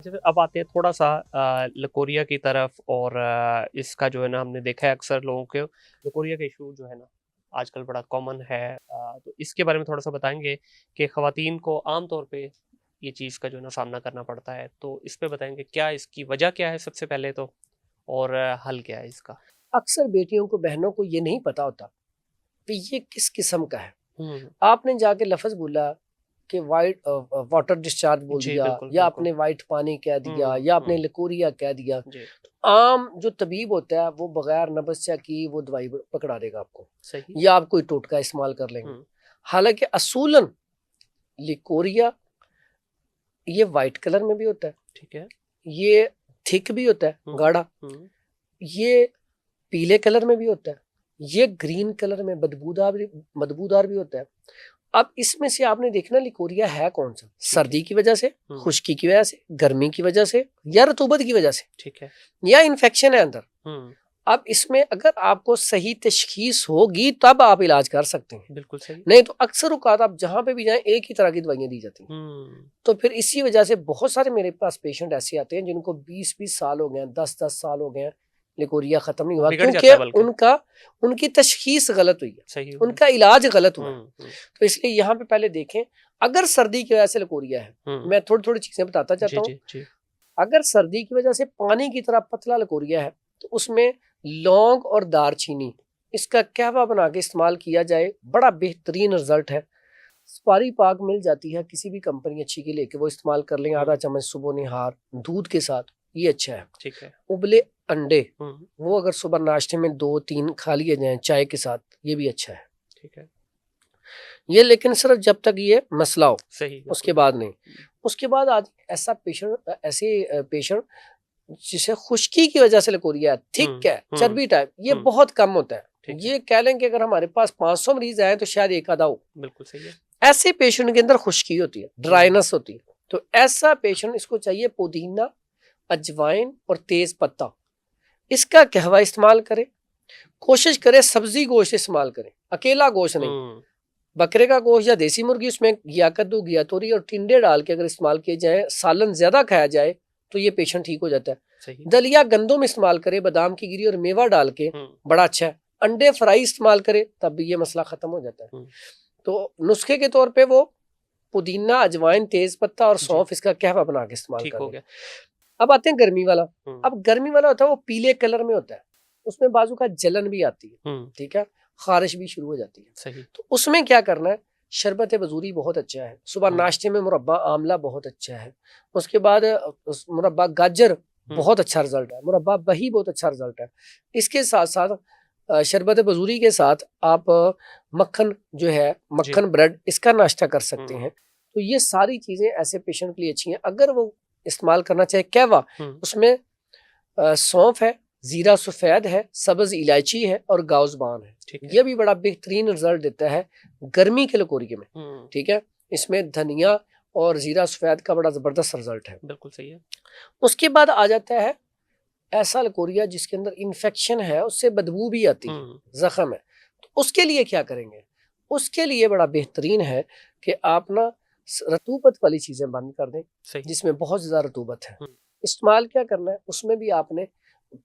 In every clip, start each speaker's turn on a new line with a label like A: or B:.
A: अच्छा, अब आते हैं थोड़ा सा लकोरिया की तरफ और इसका जो है ना हमने देखा है अक्सर लोगों के लकोरिया का इशू जो है ना आजकल बड़ा कॉमन है। तो इसके बारे में थोड़ा सा बताएंगे कि ख़वातीन को आम तौर पे ये चीज़ का जो है ना सामना करना पड़ता है, तो इस पे बताएंगे क्या इसकी वजह क्या है सबसे पहले तो, और हल क्या है इसका।
B: अक्सर बेटियों को बहनों को ये नहीं पता होता कि ये किस किस्म का है।
A: हम्म।
B: आपने जाके लफ्ज बोला कि वाइट वाटर डिस्चार्ज बोल
A: जी
B: दिया,
A: बिल्कुल
B: या
A: बिल्कुल।
B: आपने वाइट पानी कह दिया, या आपने
A: हम्म।
B: लकोरिया कह दिया।
A: जी।
B: आम जो तबीब होता है वो बगैर नब्ज चेक की वो दवाई पकड़ा देगा आपको,
A: सही।
B: या आप कोई टोटका इस्तेमाल कर लेंगे।
A: हम्म।
B: हालांकि असूलन लिकोरिया ये वाइट कलर में भी होता है,
A: ठीक है।
B: ये थिक भी होता है, गाढ़ा,
A: हम्म।
B: ये पीले कलर में भी होता है, ये ग्रीन कलर में बदबूदार भी होता है। अब इसमें से आपने देखना लिकोरिया है कौन सा, सर्दी की वजह से, खुश्की की वजह से, गर्मी की वजह से, या रतूबत की वजह से,
A: ठीक है।
B: या इन्फेक्शन है अंदर। अब इसमें अगर आपको सही तशखीस होगी तब आप इलाज कर सकते हैं,
A: बिल्कुल सही।
B: नहीं तो अक्सर औकात आप जहां पे भी जाएं एक ही तरह की दवाइयां दी जाती हैं। तो फिर इसी वजह से बहुत सारे मेरे पास पेशेंट ऐसे आते हैं जिनको 20-20 साल हो गए हैं, 10-10 साल हो गए हैं, लिकोरिया खत्म नहीं हुआ, क्योंकि उनकी तशखीस गलत हुई है, उनका इलाज गलत हुआ है। तो इसलिए यहाँ पे पहले देखें, अगर सर्दी की वजह से लिकोरिया है, मैं थोड़ी थोड़ी चीजें बताता चाहता हूँ। अगर सर्दी की वजह से पानी की तरह पतला लिकोरिया है तो उसमें लौंग और दारचीनी इसका कहवा बना के इस्तेमाल किया जाए, बड़ा बेहतरीन रिजल्ट है। सुपारी पाक मिल जाती है किसी भी कंपनी अच्छी की लेके वो इस्तेमाल कर लेंगे, आधा चम्मच सुबह निहार दूध के साथ, ये अच्छा है।
A: ठीक है।
B: उबले अंडे वो अगर सुबह नाश्ते में 2-3 खा लिए जाएं चाय के साथ, ये भी अच्छा है। ठीक है, ये लेकिन सिर्फ जब तक ये मसला हो,
A: सही,
B: उसके बाद नहीं। उसके बाद आज ऐसे पेशेंट जिसे खुश्की की वजह से लिकोरिया है, थिक है, चर्बी टाइप, ये बहुत कम होता है। ये कह लें कि अगर हमारे पास 500 मरीज आए तो शायद एक आधा हो। बिल्कुल सही है। ऐसे पेशेंट के अंदर खुश्की होती है, ड्राइनेस होती है, तो ऐसा पेशेंट इसको चाहिए पुदीना, अजवाइन और तेज पत्ता, इसका कहवा इस्तेमाल करें। कोशिश करें सब्जी गोश्त इस्तेमाल करें, अकेला गोश्त नहीं। बकरे का गोश्त या देसी मुर्गी, उसमें घिया कद्दू, घिया तोरी और टिंडे डाल के अगर इस्तेमाल किए जाए, सालन ज्यादा खाया जाए तो ये पेशेंट ठीक हो जाता है। दलिया गंदम इस्तेमाल करे, बादाम की गिरी और मेवा डाल के, बड़ा अच्छा है। अंडे फ्राई इस्तेमाल करे तब भी ये मसला खत्म हो जाता है। तो नुस्खे के तौर पे वो पुदीना, अजवाइन, तेज पत्ता और सौंफ इसका कहवा बना के इस्तेमाल करें। अब आते हैं गर्मी वाला। अब गर्मी वाला होता है वो पीले कलर में होता है, उसमें बाजू का जलन भी आती है, ठीक है, खारिश भी शुरू हो जाती है। सही। तो उसमें क्या करना है, शरबत बजूरी बहुत अच्छा है, सुबह नाश्ते में मुरब्बा आमला बहुत अच्छा है, उसके बाद मुरब्बा गाजर बहुत अच्छा रिजल्ट है, मुरब्बा बही बहुत अच्छा रिजल्ट है। इसके साथ साथ शरबत बजूरी के साथ आप मक्खन जो है, मक्खन ब्रेड, इसका नाश्ता कर सकते हैं। तो ये सारी चीजें ऐसे पेशेंट के लिए अच्छी हैं। अगर वो इस्तेमाल करना चाहे कहवा, उसमें सौंफ है, जीरा सफेद है, सब्ज इलायची है और गाउजबान है। ये भी बड़ा बेहतरीन रिजल्ट देता है गर्मी के लिकोरिया में। ठीक है, इसमें धनिया और जीरा सफेद का बड़ा जबरदस्त रिजल्ट है। बिल्कुल सही है। उसके बाद आ जाता है ऐसा लिकोरिया जिसके अंदर इन्फेक्शन है, उससे बदबू भी आती है, जख्म है, तो उसके लिए क्या करेंगे? उसके लिए बड़ा बेहतरीन है कि आप ना रतूबत वाली चीजें बंद कर दें, जिसमें बहुत ज्यादा रतूबत है। इस्तेमाल क्या करना है, उसमें भी आपने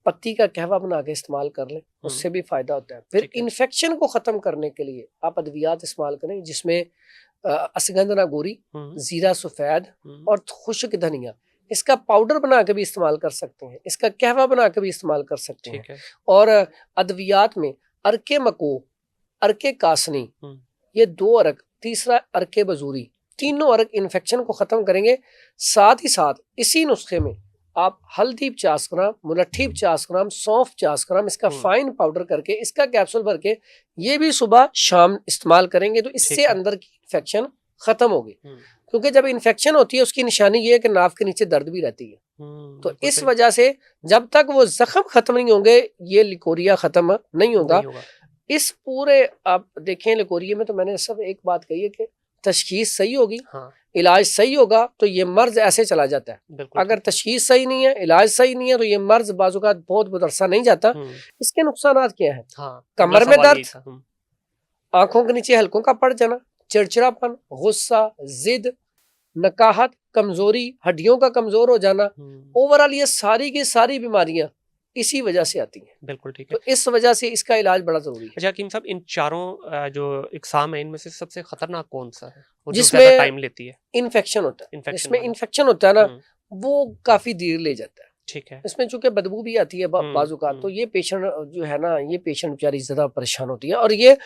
B: पत्ती का कहवा बना के इस्तेमाल कर लें, उससे भी फायदा होता है। फिर इन्फेक्शन को खत्म करने के लिए आप अद्वियात इस्तेमाल करें, जिसमें असगंधना गोरी, जीरा सफेद और खुश्क धनिया, इसका पाउडर बना के भी इस्तेमाल कर सकते हैं, इसका कहवा बना के भी इस्तेमाल कर सकते हैं। और अद्वियात में अरके मको, अरके कासनी, ये 2 अरक, तीसरा अरके बजूरी, तीनों अरक इन्फेक्शन को खत्म करेंगे। साथ ही साथ इसी नुस्खे में आप हल्दी 50 ग्राम, मुलट्ठी 50 ग्राम, सौंफ 50 ग्राम, इसका फाइन पाउडर करके, इसका कैप्सूल भर के ये भी सुबह शाम इस्तेमाल करेंगे तो इससे अंदर की इन्फेक्शन खत्म होगी। क्योंकि जब इन्फेक्शन होती है उसकी निशानी ये है कि नाक के नीचे दर्द भी रहती है। तो इस वजह से जब तक वो जख्म खत्म नहीं होंगे ये लिकोरिया खत्म नहीं होगा। इस पूरे आप देखें लिकोरिया में तो मैंने सब एक बात कही है कि तशखीस सही होगी, इलाज सही होगा तो ये मर्ज ऐसे चला जाता है। अगर तशखीस सही नहीं है, इलाज सही नहीं है तो ये मर्ज बाजुका बहुत अरसा नहीं जाता। इसके नुकसान क्या है? कमर में दर्द, आंखों के नीचे हल्कों का पड़ जाना, चिड़चिड़ापन, गुस्सा, जिद, नकाहत, कमजोरी, हड्डियों का कमजोर हो जाना, ओवरऑल ये सारी की सारी बीमारियां इसी वजह से आती हैं।
A: बिल्कुल ठीक है।
B: तो इस वजह से इसका इलाज बड़ा जरूरी है।
A: अच्छा हकीम साहब, इन चारों जो इकसाम है इनमें से सबसे खतरनाक कौन सा है और जो
B: जिसमें
A: ज्यादा टाइम लेती है?
B: इन्फेक्शन होता है।
A: इन्फेक्शन
B: जिसमें
A: वाला।
B: इन्फेक्शन होता है ना, वो काफी देर ले जाता है।
A: ठीक है।
B: इसमें चूंकि बदबू भी आती है बाजू का, तो ये पेशेंट जो है ना, ये पेशेंट बेचारी ज्यादा परेशान होती है। और ये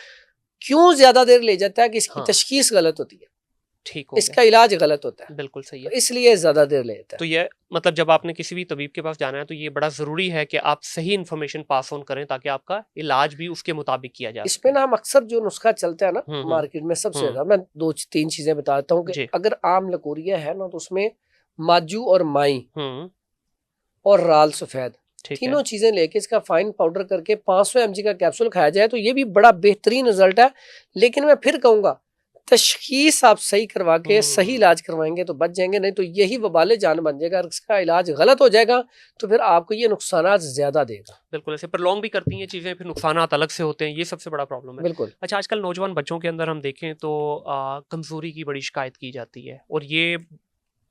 B: क्यों ज्यादा देर ले जाता है कि इसकी तशखीस गलत होती है,
A: ठीक हो
B: इसका इलाज गलत होता है।
A: बिल्कुल सही है।
B: तो इसलिए ज्यादा देर ले जाता है।
A: तो ये मतलब जब आपने किसी भी तबीब के पास जाना है तो ये बड़ा जरूरी है कि आप सही इन्फॉर्मेशन पास ऑन करें ताकि आपका इलाज भी उसके मुताबिक किया जाए।
B: इसमें ना हम अक्सर जो नुस्खा चलता है ना मार्केट में, सबसे ज्यादा मैं 2-3 चीजें बताता हूँ कि अगर आम लकोरिया है ना, तो उसमें माजू और माई और राल सफेद तीनों चीजें लेके इसका फाइन पाउडर करके 500 mg का कैप्सूल खाया जाए तो ये भी बड़ा बेहतरीन रिजल्ट है। लेकिन मैं फिर कहूंगा, तशखीस आप सही करवा के सही इलाज करवाएंगे तो बच जाएंगे, नहीं तो यही वबाले जान बन जाएगा। इसका इलाज गलत हो जाएगा तो फिर आपको ये नुकसान ज्यादा देगा।
A: बिल्कुल ऐसे प्रलॉन्ग भी करती हैं चीजें, फिर नुकसान अलग से होते हैं, ये सबसे बड़ा प्रॉब्लम है।
B: बिल्कुल।
A: अच्छा, आजकल नौजवान बच्चों के अंदर हम देखें तो कमजोरी की बड़ी शिकायत की जाती है, और ये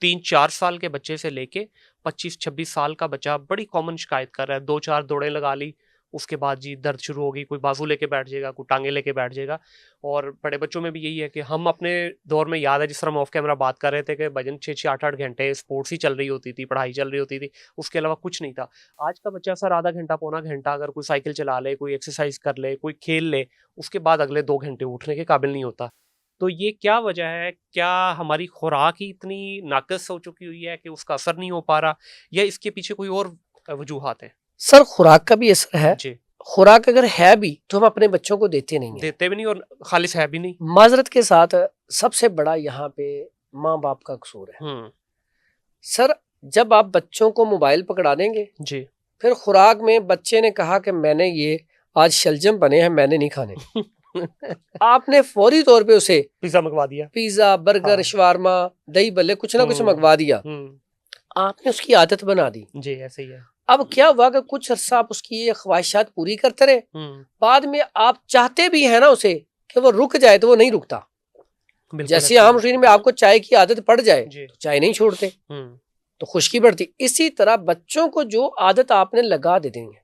A: 3-4 साल के बच्चे से लेके 25-26 साल का बच्चा बड़ी कॉमन शिकायत कर रहा है। 2-4 दौड़ें लगा ली, उसके बाद जी दर्द शुरू होगी, कोई बाजू लेके बैठ जाएगा, कोई टांगे लेके बैठ जाएगा। और बड़े बच्चों में भी यही है कि हम अपने दौर में याद है, जिस तरह हम ऑफ कैमरा बात कर रहे थे कि भजन 6-8 घंटे स्पोर्ट्स ही चल रही होती थी, पढ़ाई चल रही होती थी, उसके अलावा कुछ नहीं था। आज का बच्चा सर आधा घंटा पौना घंटा अगर कोई साइकिल चला ले, कोई एक्सरसाइज कर ले, कोई खेल ले, उसके बाद अगले 2 घंटे उठने के काबिल नहीं होता। तो ये क्या वजह है? क्या हमारी खुराक ही इतनी नाकस हो चुकी हुई है कि उसका असर नहीं हो पा रहा, या इसके पीछे कोई और वजूहात है?
B: सर खुराक का भी असर है जी। खुराक अगर है भी तो हम अपने बच्चों को देते नहीं है।
A: देते भी नहीं और खालिश है भी नहीं।
B: माजरत के साथ सबसे बड़ा यहाँ पे माँ बाप का कसूर है। सर जब आप बच्चों को मोबाइल पकड़ा देंगे जी, फिर खुराक में बच्चे ने कहा कि मैंने ये आज शलजम बने हैं, मैंने नहीं खाने आपने फौरी तौर पे उसे
A: पिज्जा मंगवा दिया,
B: पिज्जा, बर्गर, शवारमा, दही बल्ले, कुछ ना कुछ मंगवा दिया। आपने उसकी आदत बना दी
A: जी। ऐसे ही है।
B: अब क्या हुआ कि कुछ अर्सा आप उसकी ये ख्वाहिशात पूरी करते रहे, बाद में आप चाहते भी है ना उसे कि वो रुक जाए, तो वो नहीं रुकता। जैसे आम रूटीन में आपको चाय की आदत पड़ जाए तो चाय नहीं छोड़ते, तो खुशकी बढ़ती। इसी तरह बच्चों को जो आदत आपने लगा दे देंगे,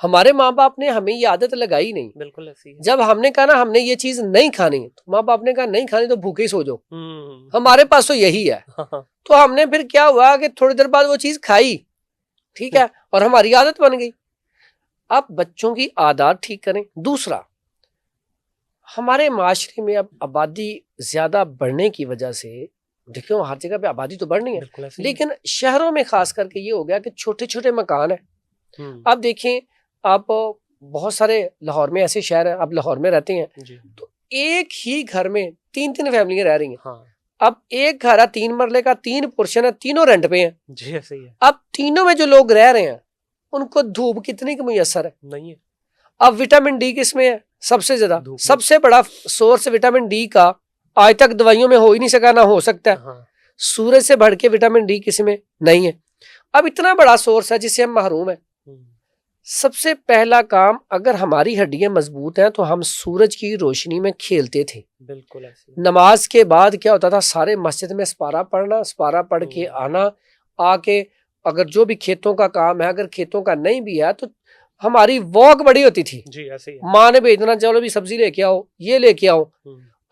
B: हमारे माँ बाप ने हमें ये आदत लगाई नहीं।
A: बिल्कुल ऐसी है।
B: जब हमने कहा ना हमने ये चीज नहीं खानी, तो माँ बाप ने कहा नहीं खानी तो भूखे ही सो जाओ, हमारे पास तो यही है। तो हमने फिर क्या हुआ कि थोड़ी देर बाद वो चीज खाई, ठीक है, और हमारी आदत बन गई। अब बच्चों की आदत ठीक करें। दूसरा, हमारे माशरे में अब आबादी ज्यादा बढ़ने की वजह से, देखो हर जगह पे आबादी तो बढ़नी है, लेकिन शहरों में खास करके ये हो गया कि छोटे छोटे मकान है। अब देखें आप, बहुत सारे लाहौर में ऐसे शहर है, आप लाहौर में रहते हैं, तो एक ही घर में 3-3 फैमिलियां रह रही हैं। हाँ। अब एक घर है 3 मरले का, 3 पोर्शन है, तीनों रेंट पे हैं जी। ऐसे ही है। अब तीनों में जो लोग रह रहे हैं उनको धूप कितनी की मुयसर है? नहीं है। अब विटामिन डी किसमें है? सबसे ज्यादा, सबसे बड़ा सोर्स विटामिन डी का आज तक दवाइयों में हो ही नहीं सका, ना हो सकता है। हाँ। सूरज से बढ़ के विटामिन डी किसमें नहीं है। अब इतना बड़ा सोर्स है जिससे हम महरूम है। सबसे पहला काम, अगर हमारी हड्डियां मजबूत हैं तो हम सूरज की रोशनी में खेलते थे। बिल्कुल ऐसे। नमाज के बाद क्या होता था, सारे मस्जिद में सपारा पढ़ना, सपारा पढ़ के आना, आके अगर जो भी खेतों का काम है, अगर खेतों का नहीं भी है तो हमारी वॉक बड़ी होती थी जी। ऐसे ही माँ ने भेजना, चलो भी सब्जी लेके आओ, ये लेके आओ।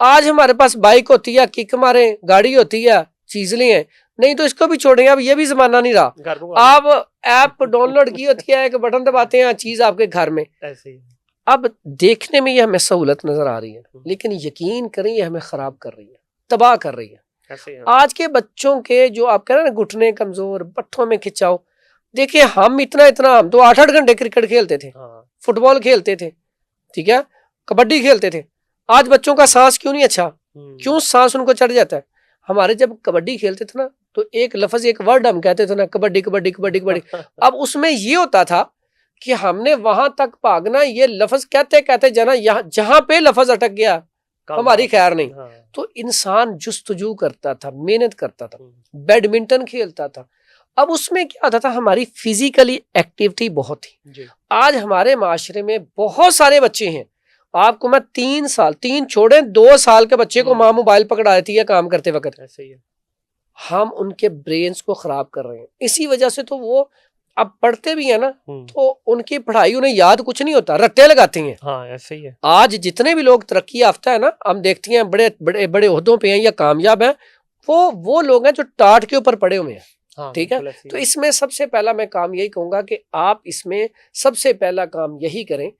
B: आज हमारे पास बाइक होती है, किक मारे, गाड़ी होती है, चीज ले, नहीं तो इसको भी छोड़ेंगे। अब ये भी जमाना नहीं रहा। आप ऐप डाउनलोड की होती है, एक बटन दबाते हैं, चीज आपके घर में। ऐसे ही। अब देखने में ये हमें सहूलत नजर आ रही है, लेकिन यकीन करें ये हमें खराब कर रही है, तबाह कर रही है। आज के बच्चों के जो आप कह रहे हैं ना, घुटने कमजोर, बट्ठों में खिंचाव, देखिए हम हम तो 8-8 घंटे क्रिकेट खेलते थे, फुटबॉल खेलते थे, ठीक है, कबड्डी खेलते थे। आज बच्चों का सांस क्यों नहीं अच्छा? क्यों सांस उनको चढ़ जाता है? हमारे जब कबड्डी खेलते थे ना, तो एक लफ्ज, एक वर्ड हम कहते थे ना, कबड्डी कबड्डी कबड्डी कबड्डी। अब उसमें ये होता था कि हमने वहां तक भागना, ये लफ्ज कहते कहते जाना, यहाँ जहां पे लफ्ज अटक गया हमारी खैर नहीं। हाँ। तो इंसान जुस्तजू करता था, मेहनत करता था, बैडमिंटन खेलता था। अब उसमें क्या होता था, हमारी फिजिकली एक्टिविटी बहुत थी। आज हमारे माशरे में बहुत सारे बच्चे हैं, आपको मैं 3 साल, 3 छोड़े 2 साल के बच्चे को माँ मोबाइल पकड़ा देती है काम करते वक्त। ऐसे ही है। हम उनके ब्रेन्स को खराब कर रहे हैं। इसी वजह से तो वो अब पढ़ते भी है ना तो उनकी पढ़ाई उन्हें याद कुछ नहीं होता, रट्टे लगाते हैं।
A: हाँ, ऐसे ही है।
B: आज जितने भी लोग तरक्की याफ्ता है ना, हम देखते हैं बड़े बड़े बड़े ओहदों पे हैं या कामयाब हैं, वो लोग हैं जो टाट के ऊपर पड़े हुए हैं।
A: हाँ,
B: ठीक है। तो इसमें सबसे पहला मैं काम यही कहूंगा कि आप इसमें सबसे पहला काम यही करें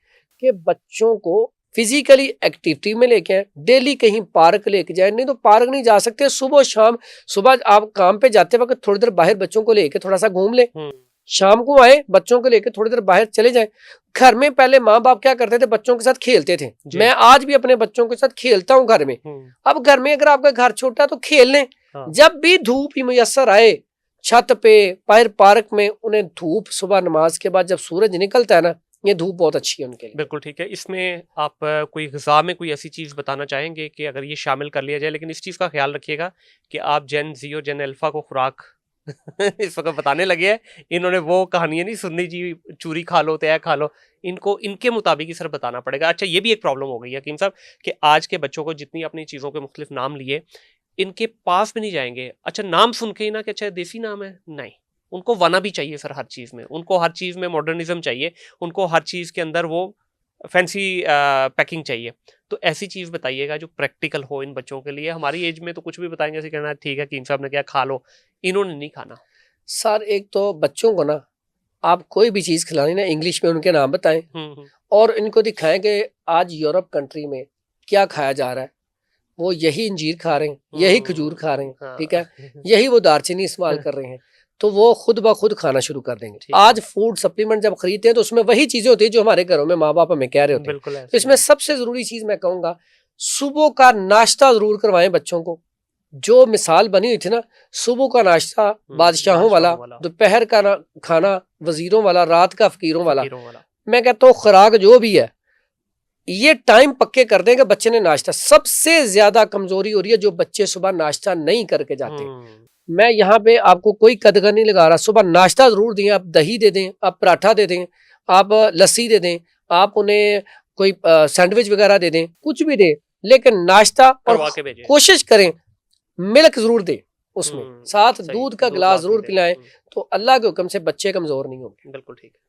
B: कि बच्चों को फिजिकली एक्टिविटी में लेके आए, डेली कहीं पार्क लेके जाए। नहीं तो पार्क नहीं जा सकते, सुबह शाम, सुबह आप काम पे जाते वक्त थोड़ी देर बाहर बच्चों को लेके थोड़ा सा घूम ले, शाम को आए बच्चों को लेकर थोड़ी देर बाहर चले जाएं। घर में पहले माँ बाप क्या करते थे, बच्चों के साथ खेलते थे। मैं आज भी अपने बच्चों के साथ खेलता हूँ घर में। अब घर में अगर आपका घर छोटा है तो खेल लें। जब भी धूप ही मुयस्सर आए, छत पे बाहर पार्क में, उन्हें धूप सुबह नमाज के बाद जब सूरज निकलता है ना, ये धूप बहुत अच्छी है उनके लिए।
A: बिल्कुल ठीक है। इसमें आप कोई ग़िज़ा में कोई ऐसी चीज़ बताना चाहेंगे कि अगर ये शामिल कर लिया जाए, लेकिन इस चीज़ का ख्याल रखिएगा कि आप जेन ज़ी और जेन अल्फ़ा को खुराक इस वक्त बताने लगे हैं। इन्होंने वो कहानियां नहीं सुननी जी, चूरी खा लो तय खा लो, इनको इनके मुताबिक ही सर बताना पड़ेगा। अच्छा, ये भी एक प्रॉब्लम हो गई है हकीम साहब कि आज के बच्चों को जितनी अपनी चीज़ों के मुख्तलिफ नाम लिए, इनके पास भी नहीं जाएंगे। अच्छा, नाम सुन के ही ना कि अच्छा देसी नाम है, नहीं, उनको वाना भी चाहिए सर हर चीज़ में। उनको हर चीज़ में मॉडर्निज्म चाहिए, उनको हर चीज़ के अंदर वो फैंसी पैकिंग चाहिए। तो ऐसी चीज़ बताइएगा जो प्रैक्टिकल हो इन बच्चों के लिए। हमारी एज में तो कुछ भी बताएंगे, ऐसे कहना ठीक है हकीम साहब ने क्या खा लो, इन्होंने नहीं खाना।
B: सर एक तो बच्चों को ना आप कोई भी चीज़ खिलानी ना, इंग्लिश में उनके नाम बताएं और इनको दिखाएं कि आज यूरोप कंट्री में क्या खाया जा रहा है। वो यही अंजीर खा रहे हैं, यही खजूर खा रहे हैं, ठीक है, यही वो दालचीनी इस्तेमाल कर रहे हैं, तो वो खुद ब खुद खाना शुरू कर देंगे। आज फूड सप्लीमेंट जब खरीदते हैं तो उसमें वही चीजें होती है जो हमारे घरों में माँ बाप हमें कह रहे होते हैं। तो इसमें सबसे जरूरी चीज मैं कहूंगा, सुबह का नाश्ता जरूर करवाएं बच्चों को। जो मिसाल बनी हुई थी ना, सुबह का नाश्ता बादशाहों वाला, दोपहर का खाना वजीरों वाला, रात का फकीरों वाला। मैं कहता हूँ खुराक जो भी है ये टाइम पक्के कर देंगे। बच्चे ने नाश्ता, सबसे ज्यादा कमजोरी हो रही है जो बच्चे सुबह नाश्ता नहीं करके जाते। मैं यहाँ पे आपको कोई कदगर नहीं लगा रहा, सुबह नाश्ता जरूर दें। आप दही दे दें, आप पराठा दे दें, आप लस्सी दे दें, आप उन्हें कोई सैंडविच वगैरह दे दें, कुछ भी दें, लेकिन नाश्ता और कोशिश करें मिल्क जरूर दें, उसमें साथ दूध का गिलास जरूर पिलाएं। तो अल्लाह के हुक्म से बच्चे कमजोर नहीं होंगे।
A: बिल्कुल ठीक है।